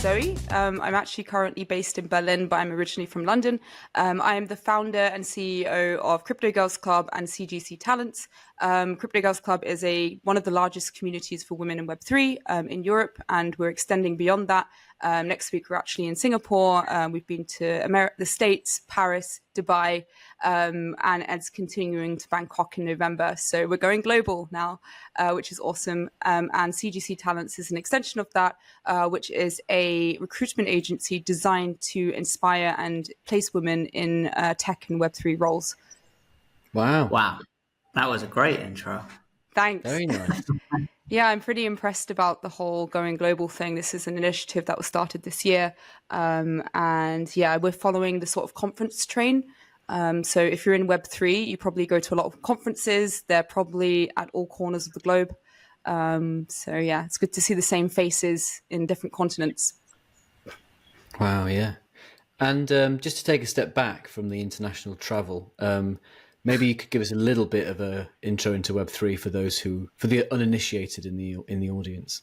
Zoe. I'm actually currently based in Berlin, but I'm originally from London. I am the founder and CEO of Crypto Girls Club and CGC Talents. Crypto Girls Club is one of the largest communities for women in Web3 in Europe, and we're extending beyond that. Next week, we're actually in Singapore. We've been to the States, Paris, Dubai, and it's continuing to Bangkok in November. So we're going global now, which is awesome. And CGC Talents is an extension of that, which is a recruitment agency designed to inspire and place women in tech and Web3 roles. Wow. That was a great intro. Thanks. Very nice. Yeah, I'm pretty impressed about the whole going global thing. This is an initiative that was started this year. And yeah, we're following the sort of conference train. So if you're in Web3, you probably go to a lot of conferences. They're probably at all corners of the globe. So yeah, it's good to see the same faces in different continents. Wow, yeah. And just to take a step back from the international travel, maybe you could give us a little bit of an intro into Web3 for the uninitiated in the audience.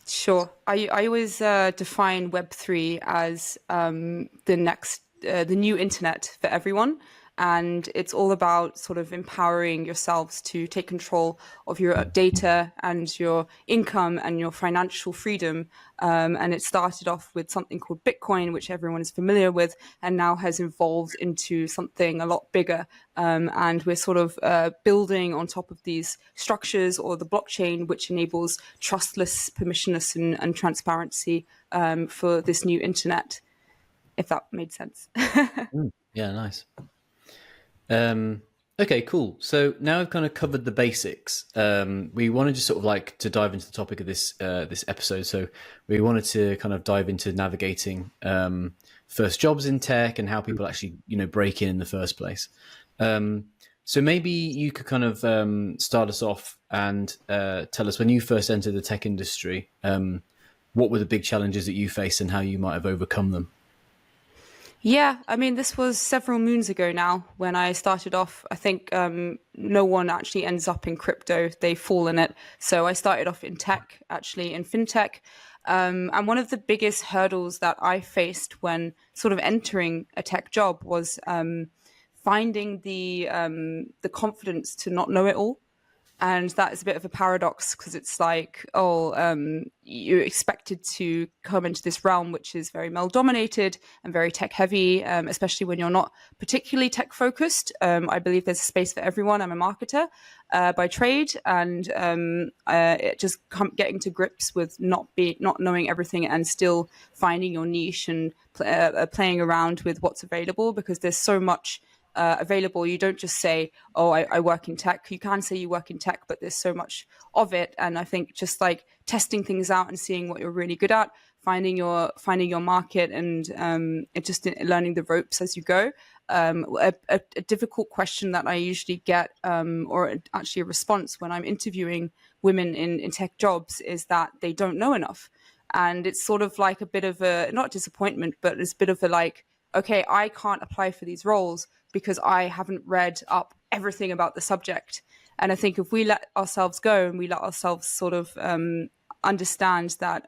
Sure. I always define Web3 as the new internet for everyone. And it's all about sort of empowering yourselves to take control of your data and your income and your financial freedom. And it started off with something called Bitcoin, which everyone is familiar with, and now has evolved into something a lot bigger. And we're sort of building on top of these structures or the blockchain, which enables trustless, permissionless, and transparency for this new internet, if that made sense. Yeah, nice. Okay, cool. So now we've kind of covered the basics. We wanted to sort of like to dive into the topic of this episode. So we wanted to kind of dive into navigating first jobs in tech and how people actually, break in the first place. So maybe you could kind of start us off and tell us when you first entered the tech industry, what were the big challenges that you faced and how you might have overcome them? Yeah, I mean, this was several moons ago now when I started off. I think no one actually ends up in crypto. They fall in it. So I started off in tech, actually in fintech. And one of the biggest hurdles that I faced when sort of entering a tech job was finding the confidence to not know it all. And that is a bit of a paradox because it's like, you're expected to come into this realm, which is very male dominated and very tech heavy, especially when you're not particularly tech focused. I believe there's a space for everyone. I'm a marketer by trade, and getting to grips with not knowing everything and still finding your niche and playing around with what's available, because there's so much available. You don't just say, I work in tech. You can say you work in tech, but there's so much of it. And I think just like testing things out and seeing what you're really good at, finding your market, and just learning the ropes as you go. A difficult question that I usually get, or actually a response when I'm interviewing women in tech jobs, is that they don't know enough. And it's sort of like a bit of a, not disappointment, but it's a bit of a like, okay, I can't apply for these roles because I haven't read up everything about the subject. And I think if we let ourselves go and we let ourselves sort of understand that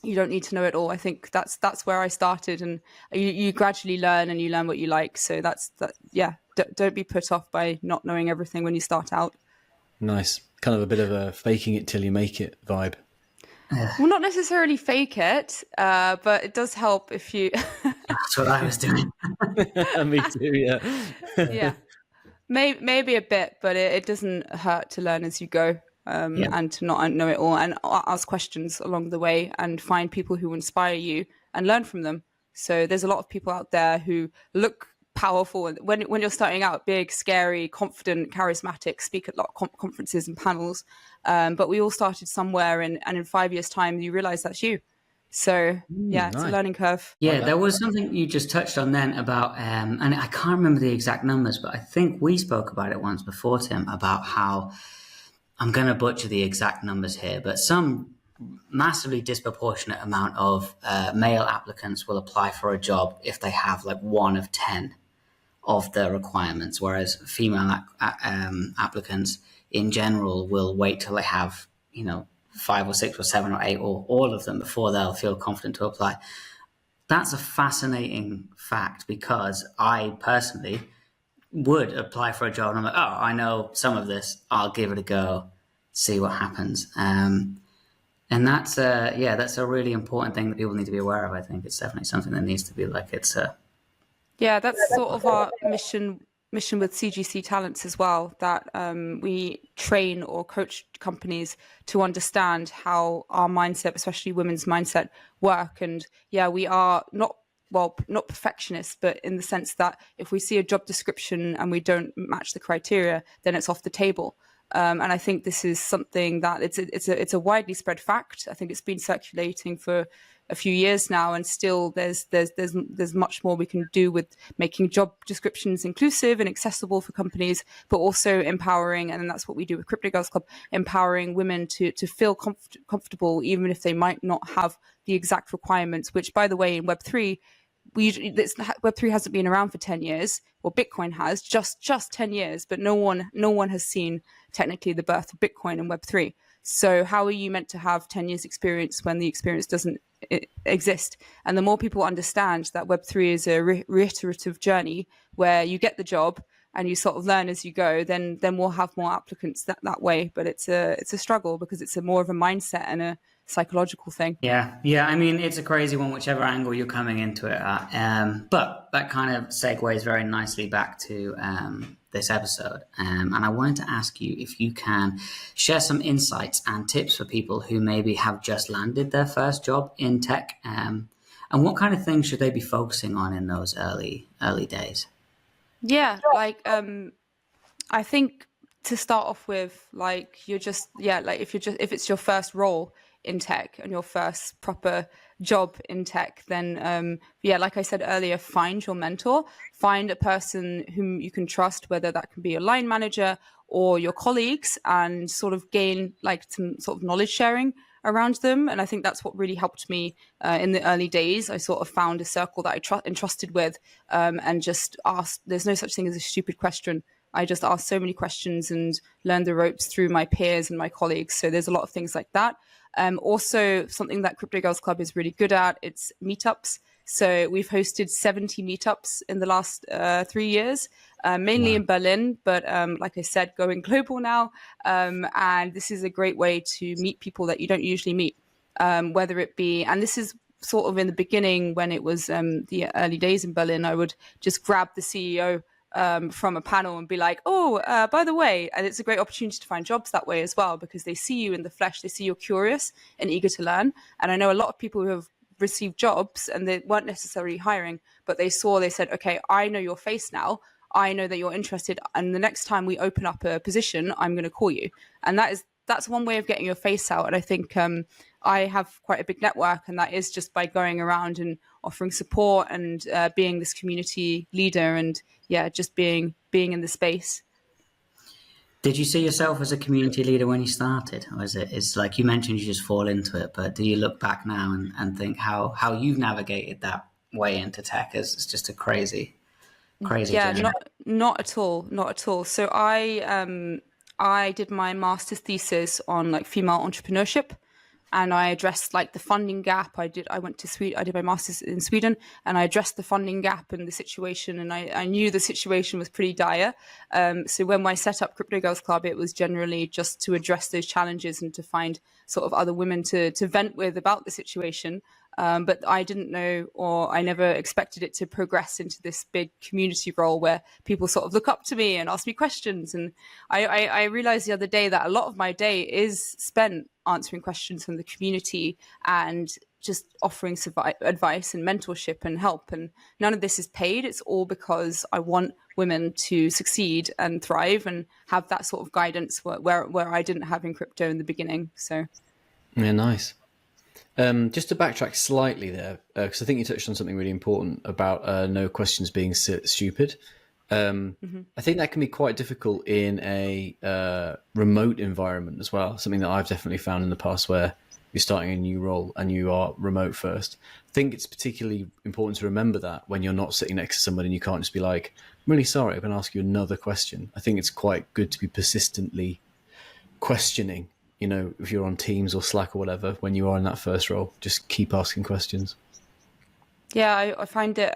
you don't need to know it all, I think that's where I started. And you gradually learn, and you learn what you like. So don't be put off by not knowing everything when you start out. Nice. Kind of a bit of a faking it till you make it vibe. Well, not necessarily fake it, but it does help if you... That's what I was doing. Me too, yeah. Yeah, maybe a bit, but it doesn't hurt to learn as you go, and to not know it all, and ask questions along the way and find people who inspire you and learn from them. So there's a lot of people out there who look powerful, and when you're starting out, big, scary, confident, charismatic, speak at a lot of conferences and panels, but we all started somewhere, and in 5 years' time you realize that's you. So yeah, it's a learning curve. Yeah, there was something you just touched on then about, and I can't remember the exact numbers, but I think we spoke about it once before, Tim, about how, I'm going to butcher the exact numbers here, but some massively disproportionate amount of male applicants will apply for a job if they have like 1 of 10 of the requirements, whereas female applicants in general will wait till they have, 5 or 6 or 7 or 8 or all of them before they'll feel confident to apply. That's a fascinating fact, because I personally would apply for a job and I'm like, oh, I know some of this, I'll give it a go, see what happens. And that's a really important thing that people need to be aware of. I think it's definitely something that needs to be like, Yeah, that's sort of our mission with CGC Talents as well, that we train or coach companies to understand how our mindset, especially women's mindset, work. And yeah, we are not perfectionists, but in the sense that if we see a job description and we don't match the criteria, then it's off the table. And I think this is something that it's a widely spread fact. I think it's been circulating for a few years now, and still there's much more we can do with making job descriptions inclusive and accessible for companies, but also empowering, and that's what we do with Crypto Girls Club, empowering women to feel comfortable, even if they might not have the exact requirements, which, by the way, in Web3, Web3 hasn't been around for 10 years, or Bitcoin has just 10 years, but no one has seen technically the birth of Bitcoin and Web3. So how are you meant to have 10 years experience when the experience doesn't exist? And the more people understand that Web3 is a reiterative journey where you get the job and you sort of learn as you go, then we'll have more applicants that way. But it's a struggle, because it's more of a mindset and a psychological thing. Yeah. I mean, it's a crazy one, whichever angle you're coming into it at. But that kind of segues very nicely back to this episode. And I wanted to ask you if you can share some insights and tips for people who maybe have just landed their first job in tech. And what kind of things should they be focusing on in those early days? Yeah, like I think to start off with, like if it's your first role in tech and your first proper job in tech, then like I said earlier, find your mentor, find a person whom you can trust, whether that can be a line manager or your colleagues, and sort of gain like some sort of knowledge sharing around them. And I think that's what really helped me in the early days. I sort of found a circle that I entrusted with, and just asked. There's no such thing as a stupid question. I just asked so many questions and learned the ropes through my peers and my colleagues. So there's a lot of things like that. Also, something that Crypto Girls Club is really good at, it's meetups. So we've hosted 70 meetups in the last 3 years, mainly in Berlin, but like I said, going global now. And this is a great way to meet people that you don't usually meet, whether it be, and this is sort of in the beginning when it was the early days in Berlin, I would just grab the CEO from a panel and be like, by the way, and it's a great opportunity to find jobs that way as well, because they see you in the flesh, they see you're curious and eager to learn. And I know a lot of people who have received jobs and they weren't necessarily hiring, but they said, okay, I know your face now, I know that you're interested, and the next time we open up a position, I'm going to call you. And that's one way of getting your face out. And I think I have quite a big network, and that is just by going around and offering support and being this community leader, and just being in the space. Did you see yourself as a community leader when you started? Or it's like you mentioned, you just fall into it, but do you look back now and think how you've navigated that way into tech as just a crazy journey? Not at all. So I did my master's thesis on like female entrepreneurship, and I addressed like the funding gap. I went to Sweden. I did my master's in Sweden, and I addressed the funding gap and the situation. And I knew the situation was pretty dire. So when I set up Crypto Girls Club, it was generally just to address those challenges and to find sort of other women to vent with about the situation. But I didn't know, or I never expected it to progress into this big community role where people sort of look up to me and ask me questions. And I realized the other day that a lot of my day is spent answering questions from the community and just offering advice and mentorship and help. And none of this is paid. It's all because I want women to succeed and thrive and have that sort of guidance where I didn't have in crypto in the beginning. So, yeah, nice. Just to backtrack slightly there, because I think you touched on something really important about no questions being stupid. I think that can be quite difficult in a remote environment as well. Something that I've definitely found in the past, where you're starting a new role and you are remote first. I think it's particularly important to remember that when you're not sitting next to somebody and you can't just be like, I'm really sorry, I'm going to ask you another question. I think it's quite good to be persistently questioning if you're on Teams or Slack or whatever, when you are in that first role, just keep asking questions. Yeah, I find it,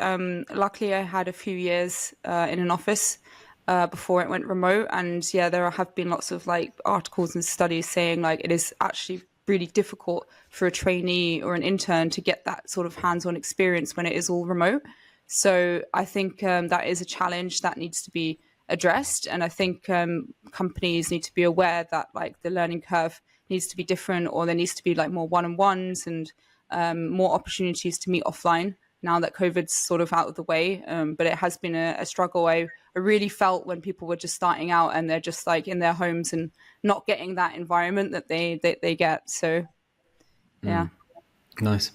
luckily I had a few years in an office before it went remote. And yeah, there have been lots of like articles and studies saying like it is actually really difficult for a trainee or an intern to get that sort of hands-on experience when it is all remote. So I think that is a challenge that needs to be addressed. And I think companies need to be aware that like the learning curve needs to be different, or there needs to be like more one-on-ones and more opportunities to meet offline now that COVID's sort of out of the way. But it has been a struggle. I really felt when people were just starting out and they're just like in their homes and not getting that environment that they get. So, yeah. Nice.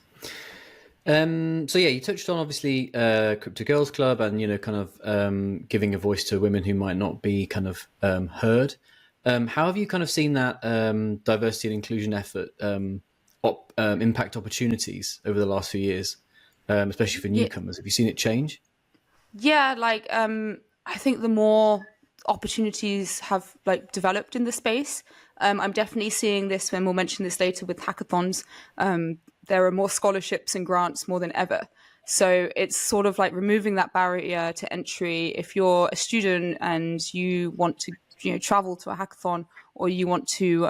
So yeah, you touched on obviously Crypto Girls Club and, kind of giving a voice to women who might not be kind of heard. How have you kind of seen that diversity and inclusion effort impact opportunities over the last few years, especially for newcomers? Have you seen it change? Yeah, like I think the more opportunities have like developed in the space, I'm definitely seeing this, when we'll mention this later with hackathons. There are more scholarships and grants more than ever. So it's sort of like removing that barrier to entry. If you're a student and you want to travel to a hackathon, or you want to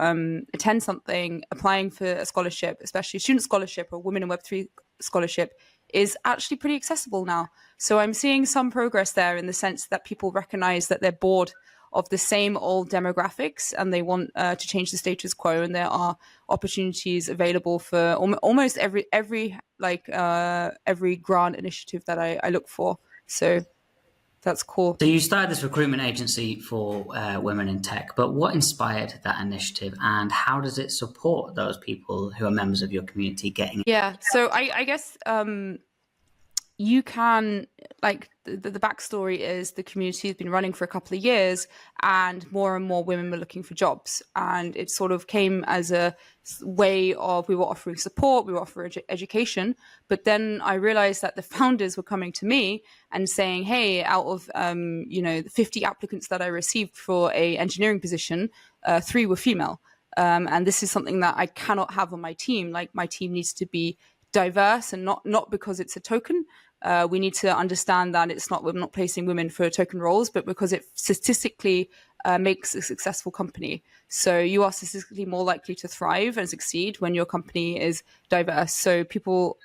attend something, applying for a scholarship, especially a student scholarship or Women in Web3 scholarship, is actually pretty accessible now. So I'm seeing some progress there, in the sense that people recognize that they're bored of the same old demographics and they want to change the status quo. And there are opportunities available for almost every grant initiative that I look for. So that's cool. So you started this recruitment agency for women in tech, but what inspired that initiative, and how does it support those people who are members of your community getting? Yeah, so I guess you can, like, the backstory is the community has been running for a couple of years, and more women were looking for jobs. And it sort of came as a way of, we were offering support, we were offering education. But then I realized that the founders were coming to me and saying, hey, out of, the 50 applicants that I received for a engineering position, 3 were female. And this is something that I cannot have on my team. Like, my team needs to be diverse, and not because it's a token. We need to understand that we're not placing women for token roles, but because it statistically makes a successful company. So you are statistically more likely to thrive and succeed when your company is diverse. So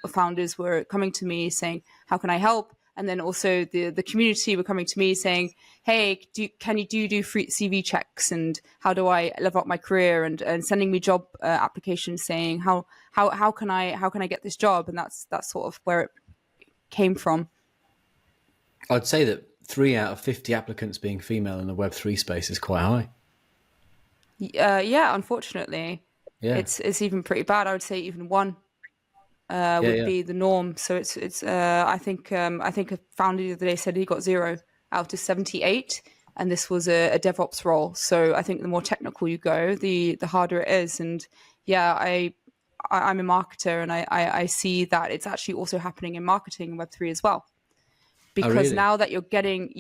founders were coming to me saying, how can I help? And then also the community were coming to me saying, hey, can you do free CV checks, and how do I level up my career, and sending me job applications saying how can I get this job? And that's sort of where it came from. I'd say that 3 out of 50 applicants being female in the Web3 space is quite high. Yeah, unfortunately, yeah. It's even pretty bad. I would say even 1 would be the norm. So it's I think a founder the other day said he got 0 out of 78, and this was a DevOps role. So I think the more technical you go, the harder it is. And yeah, I'm a marketer, and I see that it's actually also happening in marketing in Web3 as well. Because really? now that you're getting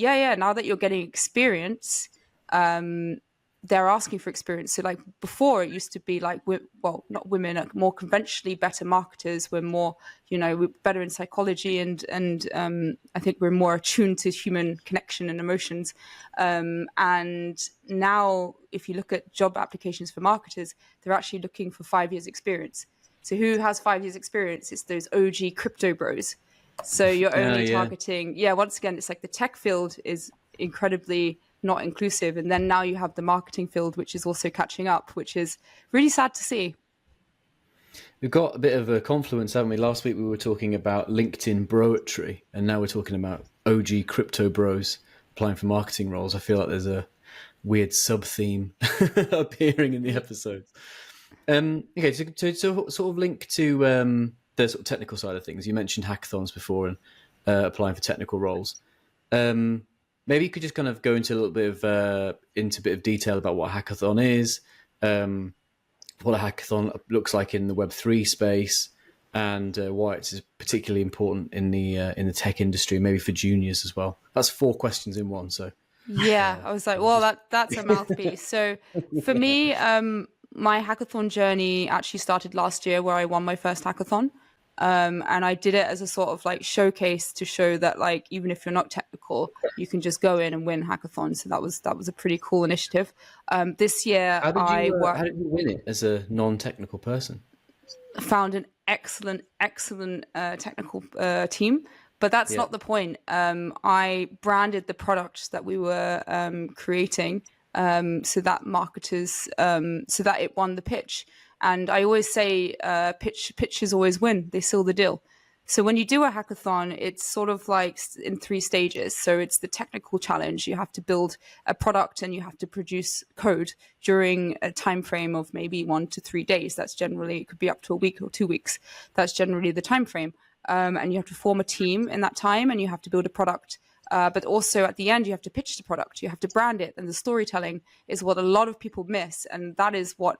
experience, they're asking for experience. So like before, it used to be like, well, not women, more conventionally better marketers were more, we're better in psychology, and I think we're more attuned to human connection and emotions. And now, if you look at job applications for marketers, they're actually looking for 5 years experience. So who has 5 years experience? It's those OG crypto bros. So you're only targeting, once again, it's like the tech field is incredibly not inclusive. And then now you have the marketing field, which is also catching up, which is really sad to see. We've got a bit of a confluence, haven't we? Last week we were talking about LinkedIn broetry, and now we're talking about OG crypto bros applying for marketing roles. I feel like there's a weird sub-theme appearing in the episodes. Okay, to sort of link to the sort of technical side of things, you mentioned hackathons before and applying for technical roles. Maybe you could just kind of go into a little bit of detail about what a hackathon is, what a hackathon looks like in the Web3 space, and why it's particularly important in the tech industry, maybe for juniors as well. That's 4 questions in one. So yeah, I was like, well, that's a mouthpiece. So for me, my hackathon journey actually started last year, where I won my first hackathon. And I did it as a sort of like showcase to show that, like, even if you're not technical, you can just go in and win hackathons. So that was a pretty cool initiative. This year, How did I you win it as a non-technical person? found an excellent technical team. But that's not the point. I branded the products that we were creating, so that marketers, so that it won the pitch. And I always say, pitches always win. They seal the deal. So when you do a hackathon, it's sort of like in 3 stages. So it's the technical challenge. You have to build a product and you have to produce code during a time frame of maybe 1 to 3 days. That's generally, it could be up to a week or 2 weeks. That's generally the time frame. And you have to form a team in that time, and you have to build a product. But also at the end, you have to pitch the product, you have to brand it, and the storytelling is what a lot of people miss, and that is what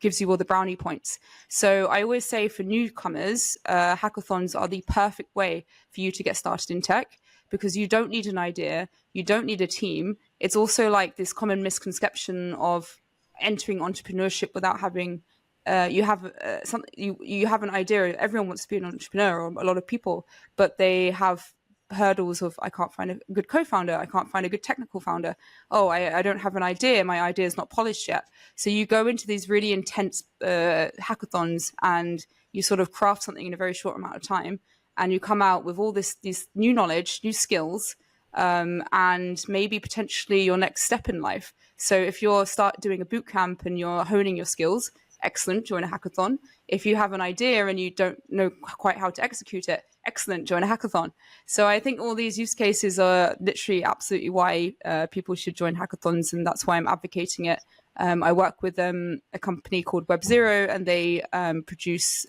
gives you all the brownie points. So I always say, for newcomers, hackathons are the perfect way for you to get started in tech, because you don't need an idea, you don't need a team. It's also like this common misconception of entering entrepreneurship without having you have an idea. Everyone wants to be an entrepreneur, or a lot of people, but they have hurdles of, I can't find a good co-founder, I can't find a good technical founder, I don't have an idea, my idea is not polished yet. So you go into these really intense hackathons, and you sort of craft something in a very short amount of time, and you come out with all this new knowledge, new skills, and maybe potentially your next step in life. So if you're start doing a boot camp and you're honing your skills, excellent, join a hackathon. If you have an idea and you don't know quite how to execute it, excellent, join a hackathon. So I think all these use cases are literally absolutely why people should join hackathons, and that's why I'm advocating it. I work with a company called Web0, and they produce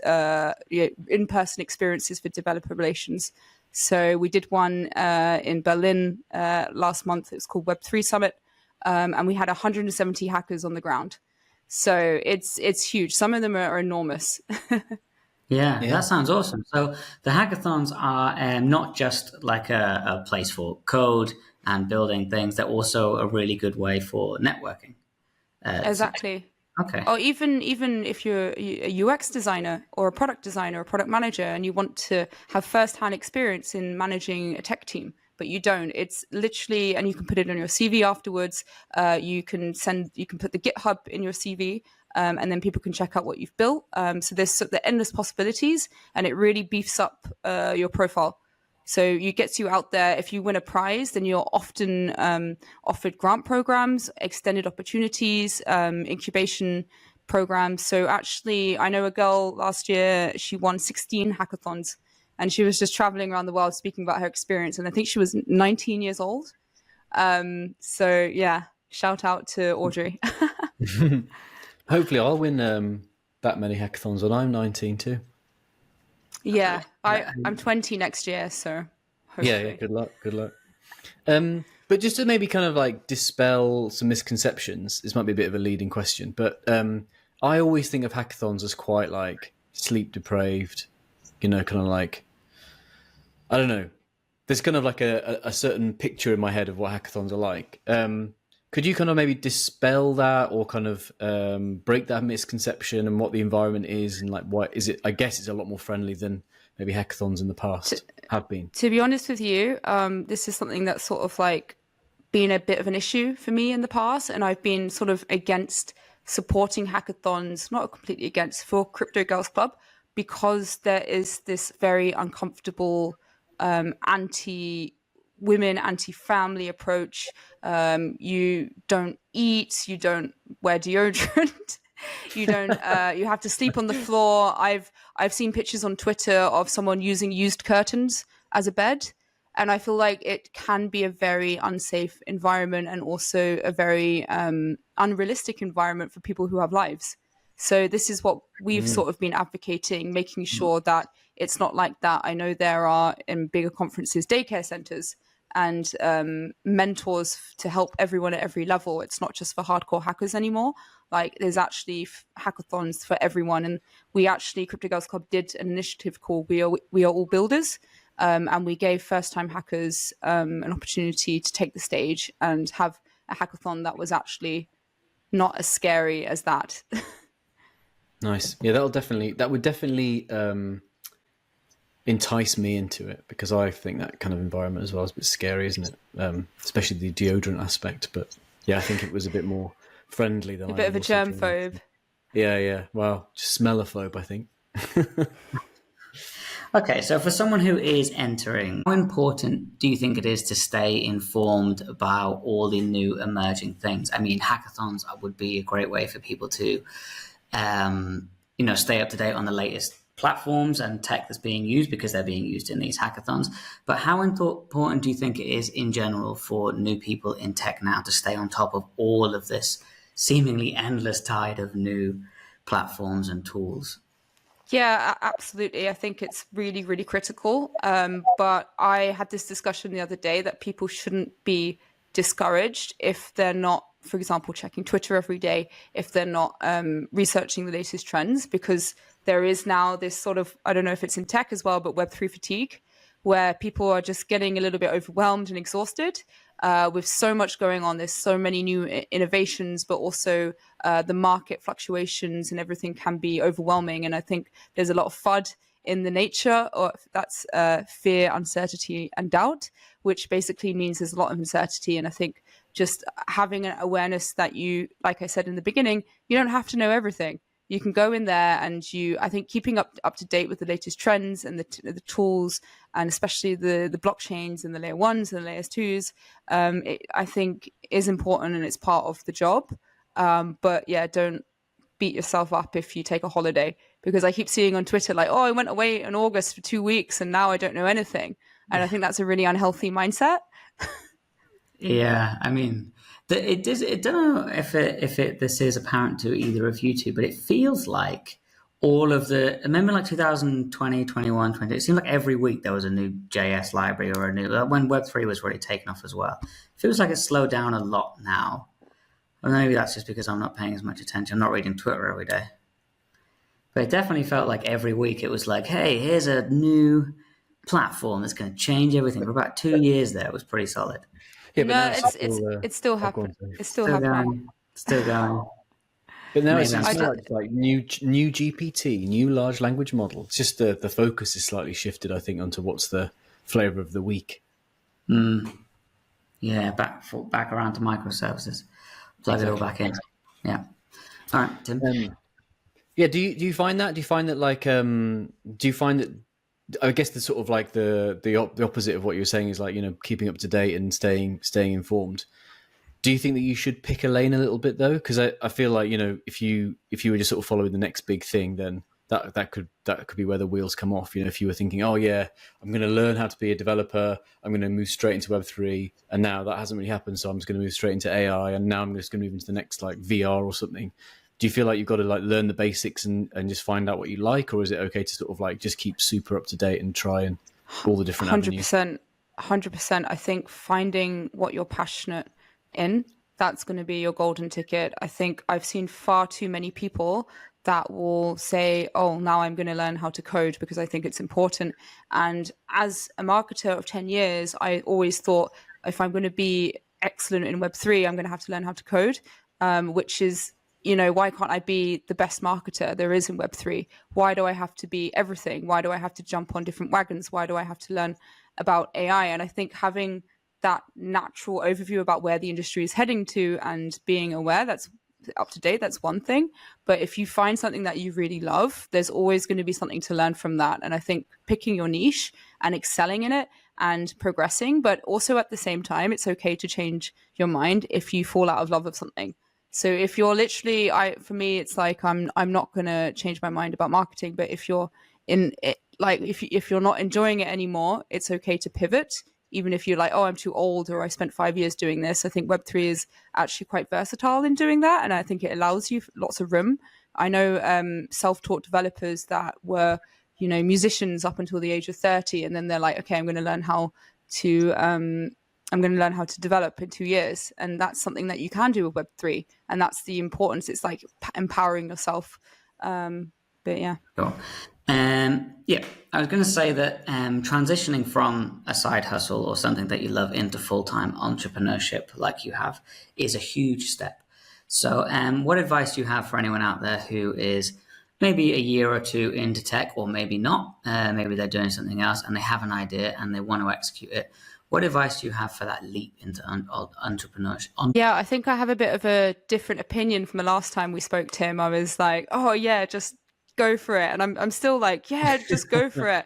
in-person experiences for developer relations. So we did one in Berlin last month. It's called Web3 Summit, and we had 170 hackers on the ground. So it's huge. Some of them are enormous. Yeah, that sounds awesome. So the hackathons are not just like a place for code and building things. They're also a really good way for networking. Exactly. Okay. Or even if you're a UX designer or a product designer or a product manager, and you want to have first-hand experience in managing a tech team, but you don't. It's literally, and you can put it on your CV afterwards. You can put the GitHub in your CV, and then people can check out what you've built. So there's the endless possibilities, and it really beefs up your profile. So you get you out there. If you win a prize, then you're often offered grant programs, extended opportunities, incubation programs. So actually, I know a girl last year, she won 16 hackathons, and she was just traveling around the world speaking about her experience. And I think she was 19 years old. So yeah, shout out to Audrey. Hopefully I'll win that many hackathons when I'm 19 too. Yeah, I'm 20 next year, so hopefully. Yeah, good luck. But just to maybe kind of like dispel some misconceptions, this might be a bit of a leading question, but I always think of hackathons as quite like sleep deprived, kind of like, I don't know. There's kind of like a certain picture in my head of what hackathons are like. Could you kind of maybe dispel that, or kind of break that misconception, and what the environment is, and like what is it? I guess it's a lot more friendly than maybe hackathons in the past have been. To be honest with you, this is something that's sort of like been a bit of an issue for me in the past, and I've been sort of against supporting hackathons, not completely against, for Crypto Girls Club, because there is this very uncomfortable anti-women, anti-family approach. You don't eat, you don't wear deodorant, you don't. You have to sleep on the floor. I've seen pictures on Twitter of someone using used curtains as a bed, and I feel like it can be a very unsafe environment, and also a very unrealistic environment for people who have lives. So this is what we've sort of been advocating, making sure that it's not like that. I know there are, in bigger conferences, daycare centers and mentors to help everyone at every level. It's not just for hardcore hackers anymore. Like, there's actually hackathons for everyone. And we actually, Crypto Girls Club, did an initiative called We Are All Builders. And we gave first-time hackers an opportunity to take the stage and have a hackathon that was actually not as scary as that. Nice. Yeah, that would definitely entice me into it, because I think that kind of environment as well is a bit scary, isn't it? Especially the deodorant aspect. But yeah, I think it was a bit more friendly than A bit of a germphobe. Yeah. Well, just smellophobe, I think. Okay, so for someone who is entering, how important do you think it is to stay informed about all the new emerging things? I mean, hackathons would be a great way for people to, stay up to date on the latest platforms and tech that's being used, because they're being used in these hackathons. But how important do you think it is in general for new people in tech now to stay on top of all of this seemingly endless tide of new platforms and tools? Yeah, absolutely. I think it's really, really critical. But I had this discussion the other day that people shouldn't be discouraged if they're not, for example, checking Twitter every day, if they're not researching the latest trends, because there is now this sort of, I don't know if it's in tech as well, but Web3 fatigue, where people are just getting a little bit overwhelmed and exhausted with so much going on. There's so many new innovations, but also the market fluctuations and everything can be overwhelming. And I think there's a lot of FUD in the nature, or that's fear, uncertainty, and doubt, which basically means there's a lot of uncertainty. And I think just having an awareness that you, like I said in the beginning, you don't have to know everything. You can go in there and I think keeping up to date with the latest trends and the tools, and especially the blockchains and the layer ones and the layers twos, I think is important, and it's part of the job. But yeah, don't beat yourself up if you take a holiday, because I keep seeing on Twitter like, oh, I went away in August for 2 weeks and now I don't know anything. And I think that's a really unhealthy mindset. Yeah, I mean, it does. I don't know if this is apparent to either of you two, but it feels like all of the. Remember, like 2020, 21, 20. It seemed like every week there was a new JS library or a new. When Web3 was really taken off as well. It feels like it's slowed down a lot now. Or maybe that's just because I'm not paying as much attention. I'm not reading Twitter every day. But it definitely felt like every week it was like, hey, here's a new platform that's going to change everything. For about 2 years there, it was pretty solid. Yeah, no, it's still happening. It's still happening. Still going. But now it's like new GPT, new large language model. It's just the focus is slightly shifted, I think, onto what's the flavor of the week. Yeah, back around to microservices. Plug it all back in. Yeah. All right, Tim. Yeah. Do you find that? Do you find that I guess the sort of like the opposite of what you're saying is like, keeping up to date and staying informed. Do you think that you should pick a lane a little bit though? Because I feel like, if you were just sort of following the next big thing, then that could be where the wheels come off. If you were thinking, oh yeah, I'm going to learn how to be a developer, I'm going to move straight into Web3, and now that hasn't really happened, so I'm just going to move straight into AI, and now I'm just going to move into the next like VR or something. Do you feel like you've got to like learn the basics and just find out what you like, or is it okay to sort of like just keep super up to date and try and all the different avenues? 100%. I think finding what you're passionate in, that's going to be your golden ticket. I think I've seen far too many people that will say, oh, now I'm going to learn how to code because I think it's important. And as a marketer of 10 years, I always thought if I'm going to be excellent in Web3, I'm going to have to learn how to code, which is, why can't I be the best marketer there is in Web3? Why do I have to be everything? Why do I have to jump on different wagons? Why do I have to learn about AI? And I think having that natural overview about where the industry is heading to and being aware that's up to date, that's one thing. But if you find something that you really love, there's always going to be something to learn from that. And I think picking your niche and excelling in it and progressing, but also at the same time, it's okay to change your mind if you fall out of love of something. So if you're literally, for me, it's like I'm not going to change my mind about marketing. But if you're in it, like if you're not enjoying it anymore, it's okay to pivot. Even if you're like, oh, I'm too old, or I spent 5 years doing this. I think Web3 is actually quite versatile in doing that, and I think it allows you lots of room. I know self-taught developers that were, musicians up until the age of 30, and then they're like, okay, I'm going to learn how to develop in 2 years. And that's something that you can do with Web3. And that's the importance. It's like empowering yourself. But yeah. Cool. I was going to say that transitioning from a side hustle or something that you love into full-time entrepreneurship like you have is a huge step. So, what advice do you have for anyone out there who is maybe a year or two into tech, or maybe not? Maybe they're doing something else and they have an idea and they want to execute it. What advice do you have for that leap into entrepreneurship? Yeah, I think I have a bit of a different opinion from the last time we spoke, Tim. I was like, oh yeah, just go for it. And I'm still like, yeah, just go for it.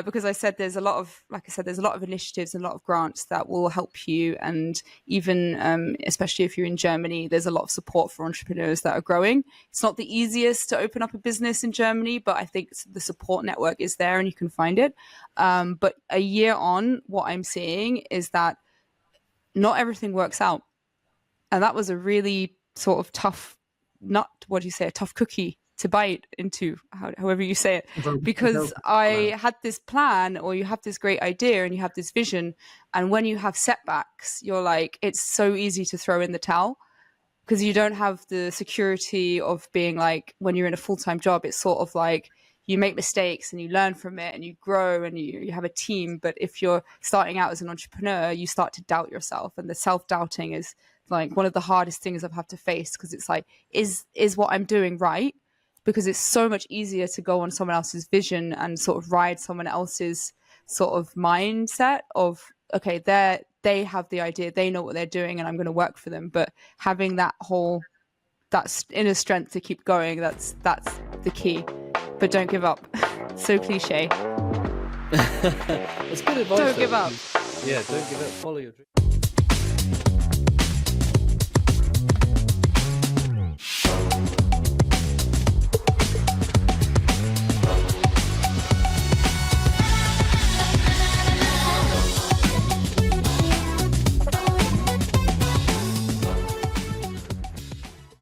Because I said there's a lot of, like I said, there's a lot of initiatives and a lot of grants that will help you. And even, especially if you're in Germany, there's a lot of support for entrepreneurs that are growing. It's not the easiest to open up a business in Germany, but I think the support network is there and you can find it. But a year on, what I'm seeing is that not everything works out. And that was a really sort of tough nut, what do you say, a tough cookie to bite into, however you say it, because I had this plan, or you have this great idea and you have this vision. And when you have setbacks, you're like, it's so easy to throw in the towel because you don't have the security of being like, when you're in a full-time job, it's sort of like you make mistakes and you learn from it and you grow and you have a team. But if you're starting out as an entrepreneur, you start to doubt yourself, and the self-doubting is like one of the hardest things I've had to face, because it's like, is what I'm doing right? Because it's so much easier to go on someone else's vision and sort of ride someone else's sort of mindset of, okay, they have the idea, they know what they're doing, and I'm going to work for them. But having that inner strength to keep going, that's the key. But don't give up. So cliche. That's good advice. Don't give up. Yeah, don't give up. Follow your dream.